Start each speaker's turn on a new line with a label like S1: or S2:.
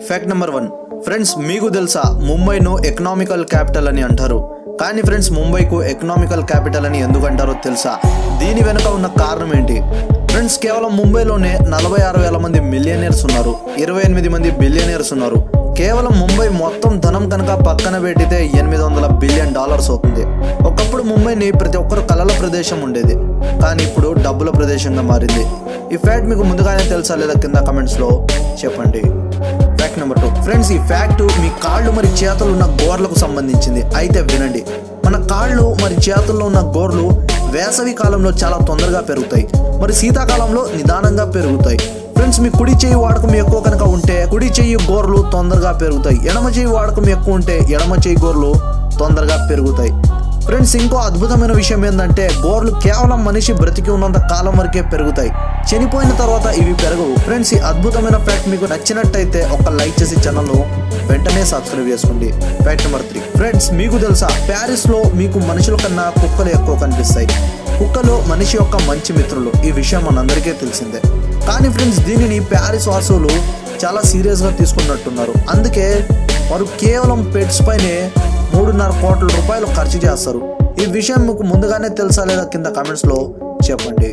S1: Fact number 1. Friends, మీకు తెలుసా ముంబైను economical capital అని అంటారు. కానీ ఫ్రెండ్స్, ముంబైకు ఎకనామికల్ క్యాపిటల్ అని ఎందుకు అంటారో తెలుసా? దీని వెనుక ఉన్న కారణం ఏంటి? ఫ్రెండ్స్, కేవలం ముంబైలోనే 46,000 మంది మిలియనీర్స్ ఉన్నారు, 28 మంది బిలియనీర్స్ ఉన్నారు. కేవలం ముంబై మొత్తం ధనం కనుక పక్కన పెట్టితే $800 బిలియన్ అవుతుంది. ఒకప్పుడు ముంబైని ప్రతి ఒక్కరు కలల ప్రదేశం ఉండేది, కానీ ఇప్పుడు డబ్బుల ప్రదేశంగా మారింది. ఈ ఫ్యాక్ట్ మీకు ముందుగానే తెలుసా లేదా కింద కమెంట్స్లో చెప్పండి. Fact number 2. ఫ్రెండ్స్, ఈ ఫ్యాక్ట్ మీ కాళ్ళు మరి చేతులు ఉన్న గోర్లకు సంబంధించింది. అయితే వినండి, మన కాళ్ళు మరి చేతుల్లో ఉన్న గోర్లు వేసవి కాలంలో చాలా తొందరగా పెరుగుతాయి, మరి శీతాకాలంలో నిదానంగా పెరుగుతాయి. ఫ్రెండ్స్, మీ కుడి చెయ్యి వాడకం ఎక్కువ కనుక ఉంటే కుడి చెయ్యి గోర్లు తొందరగా పెరుగుతాయి, ఎడమ చెయ్యి వాడకం ఎక్కువ ఉంటే ఎడమ చెయ్యి గోర్లు తొందరగా పెరుగుతాయి. ఫ్రెండ్స్, ఇంకో అద్భుతమైన విషయం ఏంటంటే గోర్లు కేవలం మనిషి బ్రతికి ఉన్నంత కాలం వరకే పెరుగుతాయి, చనిపోయిన తర్వాత ఇవి పెరగవు. ఫ్రెండ్స్, ఈ అద్భుతమైన ఫ్యాక్ట్ మీకు నచ్చినట్టయితే ఒక లైక్ చేసి ఛానల్ను వెంటనే సబ్స్క్రైబ్ చేసుకోండి. Fact number 3. ఫ్రెండ్స్, మీకు తెలుసా ప్యారిస్లో మీకు మనుషుల కన్నా కుక్కలు ఎక్కువ కనిపిస్తాయి. కుక్కలు మనిషి యొక్క మంచి మిత్రులు, ఈ విషయం మనందరికీ తెలిసిందే. కానీ ఫ్రెండ్స్, దీనిని ప్యారిస్ వాసులు చాలా సీరియస్గా తీసుకున్నట్టున్నారు. అందుకే వారు కేవలం పెట్స్ పైనే 3.5 కోట్ల రూపాయలు ఖర్చు చేస్తారు. ఈ విషయం మీకు ముందుగానే తెలుసా లేదా కింద కామెంట్స్లో చెప్పండి.